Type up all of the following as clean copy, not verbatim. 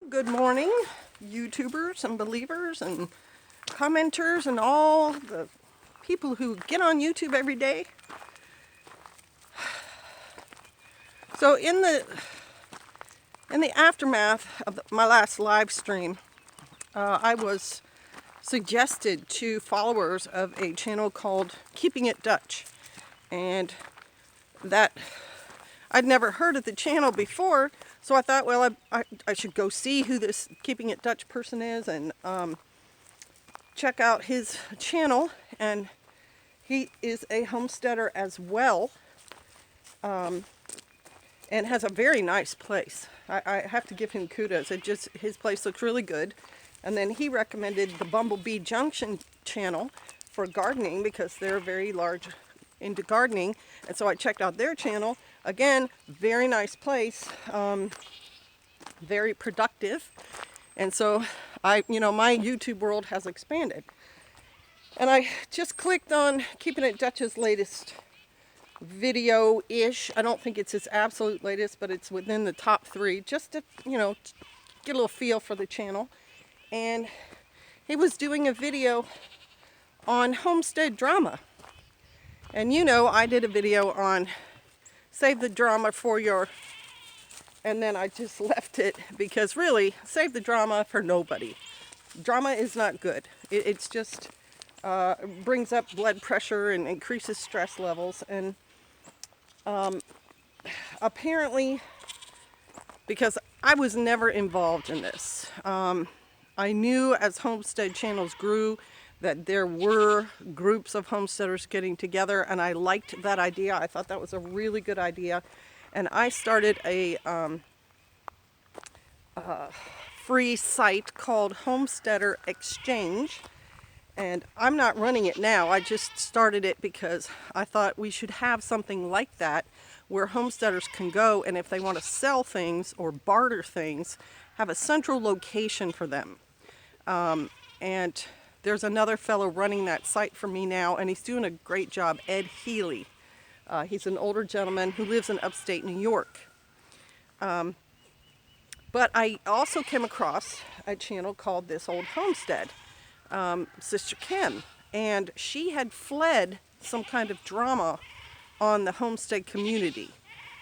Good morning, YouTubers and believers and commenters and all the people who get on YouTube every day. So in the aftermath of my last live stream, I was suggested to followers of a channel called Keeping It Dutch, and that I'd never heard of the channel before, so I thought, well, I should go see who this Keeping It Dutch person is and check out his channel. And he is a homesteader as well, and has a very nice place. I have to give him kudos. His place looks really good. And then he recommended the Bumblebee Junction channel for gardening because they're very large into gardening. And so I checked out their channel. Again, very nice place, very productive. And so my YouTube world has expanded. And I just clicked on Keeping It Dutch's latest video-ish. I don't think it's his absolute latest, but it's within the top 3, just to, get a little feel for the channel. And he was doing a video on Homestead drama. And I did a video on save the drama for your, and then I just left it because really, save the drama for nobody. Drama is not good. It's just brings up blood pressure and increases stress levels. And apparently, because I was never involved in this, I knew as homestead channels grew that there were groups of homesteaders getting together, and I liked that idea. I thought that was a really good idea. And I started a free site called Homesteader Exchange. And I'm not running it now. I just started it because I thought we should have something like that where homesteaders can go, and if they want to sell things or barter things, have a central location for them. And there's another fellow running that site for me now, and he's doing a great job, Ed Healy. He's an older gentleman who lives in upstate New York. But I also came across a channel called This Old Homestead, Sister Kim, and she had fled some kind of drama on the homestead community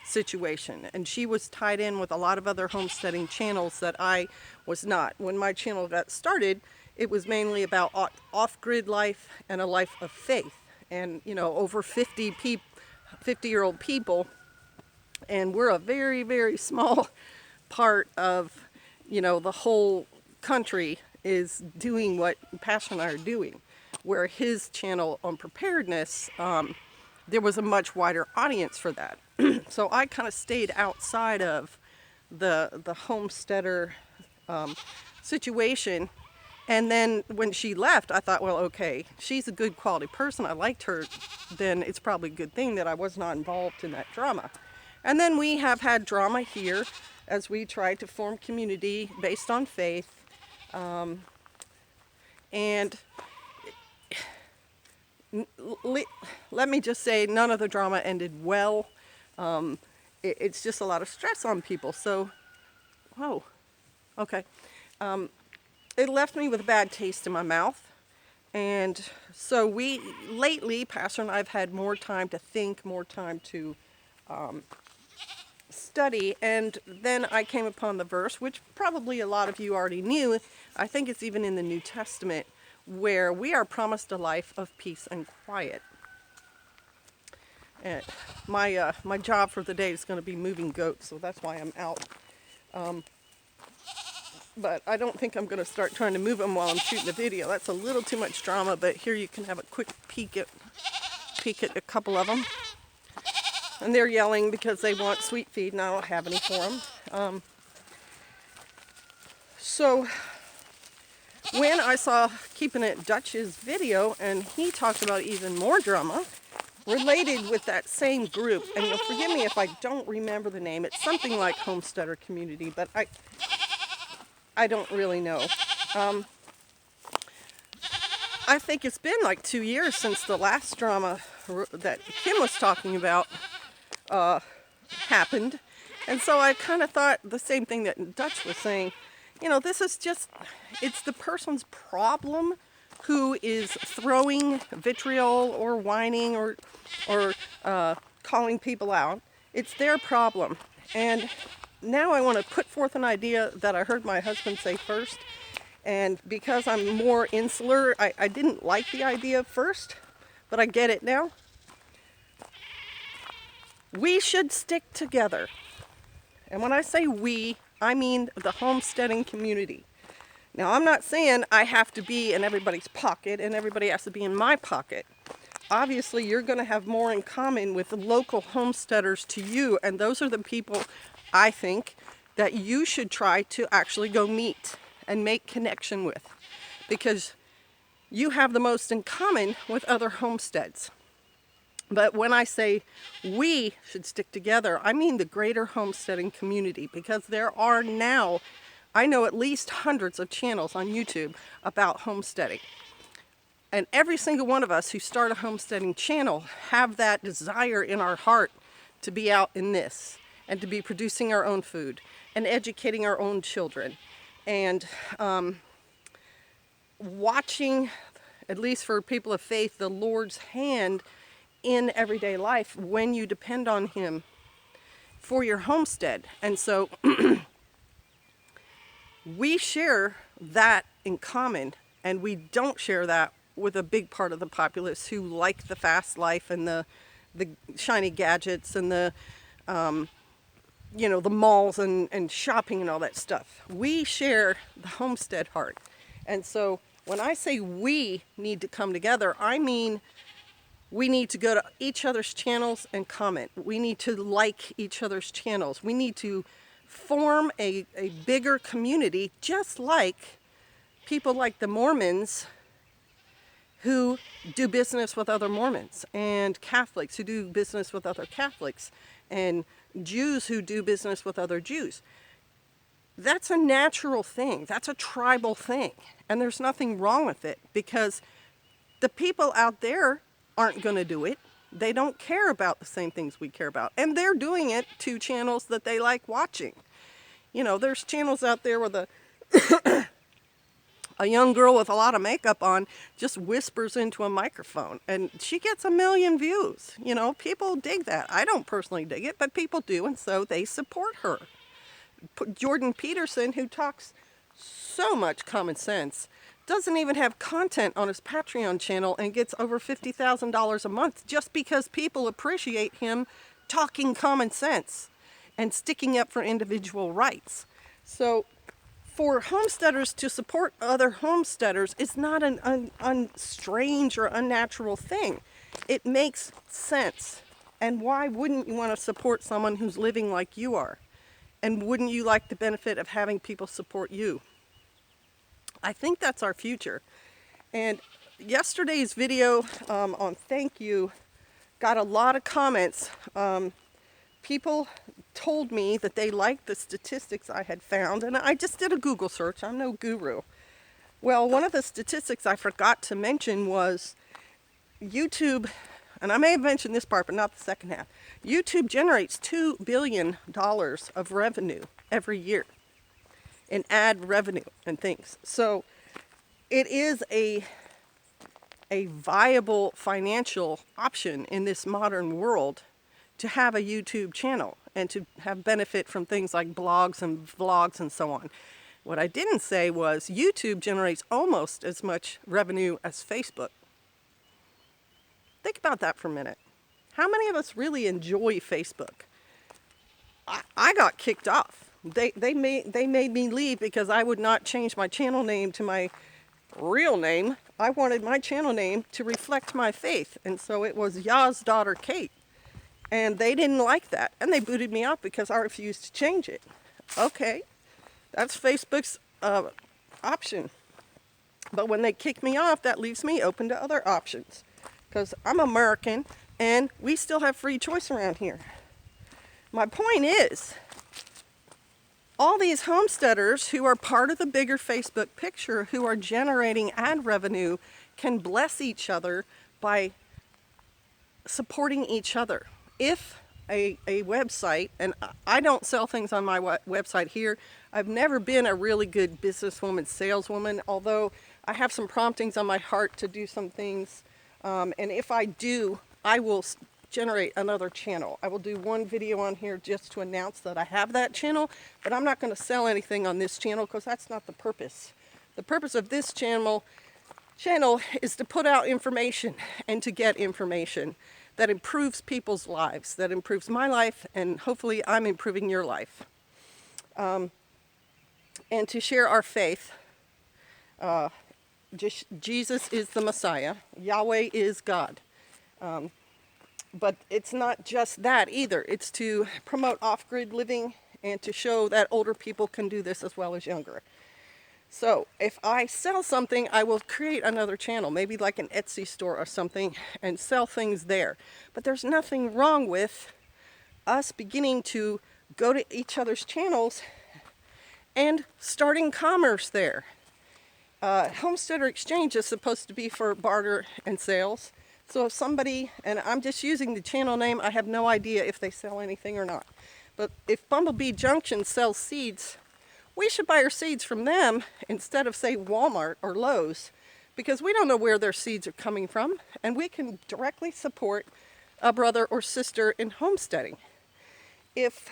situation, and she was tied in with a lot of other homesteading channels that I was not. When my channel got started, it was mainly about off-grid life and a life of faith, and over 50-year-old people, and we're a very, very small part of the whole country is doing what Pastor and I are doing. Where his channel on preparedness, there was a much wider audience for that. So I kind of stayed outside of the homesteader situation. And then when she left, I thought, well, okay, she's a good quality person. I liked her. Then it's probably a good thing that I was not involved in that drama. And then we have had drama here as we try to form community based on faith. And let me just say, none of the drama ended well. It's just a lot of stress on people. So, okay. It left me with a bad taste in my mouth. And so lately, Pastor and I have had more time to think, more time to study. And then I came upon the verse, which probably a lot of you already knew. I think it's even in the New Testament, where we are promised a life of peace and quiet. And my job for the day is going to be moving goats, so that's why I'm out. But I don't think I'm going to start trying to move them while I'm shooting a video. That's a little too much drama, but here you can have a quick peek at a couple of them. And they're yelling because they want sweet feed, and I don't have any for them. So when I saw Keeping It Dutch's video, and he talked about even more drama related with that same group, and you'll forgive me if I don't remember the name. It's something like Homesteader Community, but I don't really know. I think it's been like 2 years since the last drama that Kim was talking about happened. And so I kind of thought the same thing that Dutch was saying. this is just, it's the person's problem who is throwing vitriol or whining or calling people out. It's their problem. And now I want to put forth an idea that I heard my husband say first. And because I'm more insular, I didn't like the idea first, but I get it now. We should stick together. And when I say we, I mean the homesteading community. Now, I'm not saying I have to be in everybody's pocket and everybody has to be in my pocket. Obviously, you're going to have more in common with the local homesteaders to you, and those are the people, I think, that you should try to actually go meet and make connection with, because you have the most in common with other homesteads. But when I say we should stick together, I mean the greater homesteading community, because there are now, I know at least hundreds of channels on YouTube about homesteading. And every single one of us who start a homesteading channel have that desire in our heart to be out in this and to be producing our own food and educating our own children and watching, at least for people of faith, the Lord's hand in everyday life when you depend on Him for your homestead. And so we share that in common, and we don't share that with a big part of the populace who like the fast life and the shiny gadgets and the the malls and shopping and all that stuff. We share the homestead heart. And so when I say we need to come together, I mean we need to go to each other's channels and comment. We need to like each other's channels. We need to form a bigger community, just like people like the Mormons who do business with other Mormons, and Catholics who do business with other Catholics, and Jews who do business with other Jews. That's a natural thing. That's a tribal thing. And there's nothing wrong with it, because the people out there aren't going to do it. They don't care about the same things we care about. And they're doing it to channels that they like watching. There's channels out there where a young girl with a lot of makeup on just whispers into a microphone, and she gets 1 million views. People dig that. I don't personally dig it, but people do, and so they support her. Jordan Peterson, who talks so much common sense, doesn't even have content on his Patreon channel and gets over $50,000 a month just because people appreciate him talking common sense and sticking up for individual rights. So for homesteaders to support other homesteaders is not an strange or unnatural thing. It makes sense. And why wouldn't you want to support someone who's living like you are? And wouldn't you like the benefit of having people support you? I think that's our future. And yesterday's video on thank you got a lot of comments. People told me that they liked the statistics I had found, and I just did a Google search. I'm no guru. Well, one of the statistics I forgot to mention was YouTube, and I may have mentioned this part, but not the second half. YouTube generates $2 billion of revenue every year in ad revenue and things. So it is a viable financial option in this modern world to have a YouTube channel and to have benefit from things like blogs and vlogs and so on. What I didn't say was YouTube generates almost as much revenue as Facebook. Think about that for a minute. How many of us really enjoy Facebook? I got kicked off. They made me leave because I would not change my channel name to my real name. I wanted my channel name to reflect my faith, and so it was Yah's daughter Kate. And they didn't like that, and they booted me out because I refused to change it. Okay, that's Facebook's option. But when they kick me off, that leaves me open to other options, because I'm American, and we still have free choice around here. My point is, all these homesteaders who are part of the bigger Facebook picture, who are generating ad revenue, can bless each other by supporting each other. If a website, and I don't sell things on my website here, I've never been a really good businesswoman, saleswoman, although I have some promptings on my heart to do some things. And if I do, I will generate another channel. I will do one video on here just to announce that I have that channel, but I'm not going to sell anything on this channel because that's not the purpose. The purpose of this channel is to put out information and to get information that improves people's lives, that improves my life, and hopefully I'm improving your life. And to share our faith. Jesus is the Messiah. Yahweh is God. But it's not just that either. It's to promote off-grid living and to show that older people can do this as well as younger. So if I sell something, I will create another channel, maybe like an Etsy store or something, and sell things there. But there's nothing wrong with us beginning to go to each other's channels and starting commerce there. Homestead or exchange is supposed to be for barter and sales. So if somebody, and I'm just using the channel name, I have no idea if they sell anything or not. But if Bumblebee Junction sells seeds, we should buy our seeds from them instead of, say, Walmart or Lowe's, because we don't know where their seeds are coming from, and we can directly support a brother or sister in homesteading. If,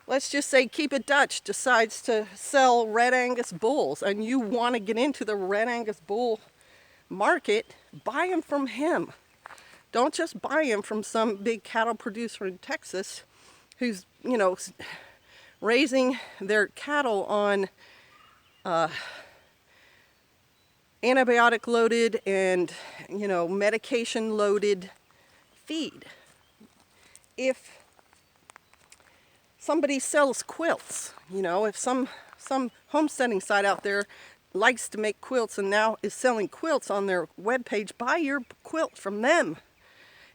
let's just say, Keep It Dutch decides to sell Red Angus bulls, and you want to get into the Red Angus bull market, buy them from him. Don't just buy them from some big cattle producer in Texas who's, raising their cattle on antibiotic loaded and, medication loaded feed. If somebody sells quilts, if some homesteading site out there likes to make quilts and now is selling quilts on their webpage, buy your quilt from them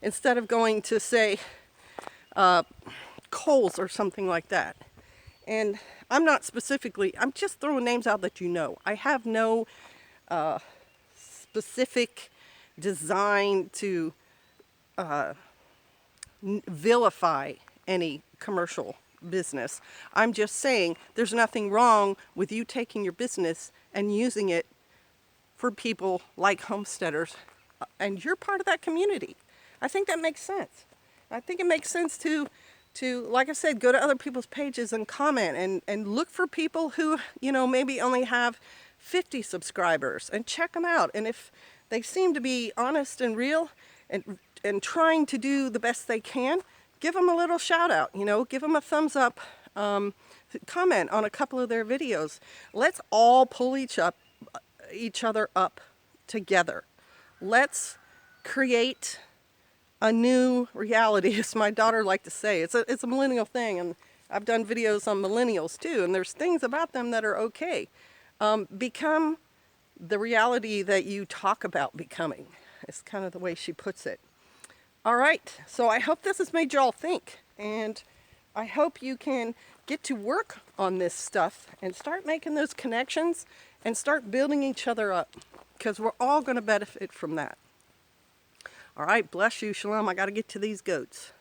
instead of going to, say, Kohl's or something like that. And I'm just throwing names out that you know. I have no specific design to vilify any commercial business. I'm just saying there's nothing wrong with you taking your business and using it for people like homesteaders, and you're part of that community. I think that makes sense. I think it makes sense to, like I said, go to other people's pages and comment and look for people who, maybe only have 50 subscribers and check them out. And if they seem to be honest and real and trying to do the best they can, give them a little shout out, give them a thumbs up, comment on a couple of their videos. Let's all pull each other up together. Let's create a new reality, as my daughter liked to say. It's a millennial thing, and I've done videos on millennials too, and there's things about them that are okay. Become the reality that you talk about becoming. It's kind of the way she puts it. All right, so I hope this has made you all think, and I hope you can get to work on this stuff and start making those connections and start building each other up, because we're all going to benefit from that. All right, bless you, shalom. I got to get to these goats.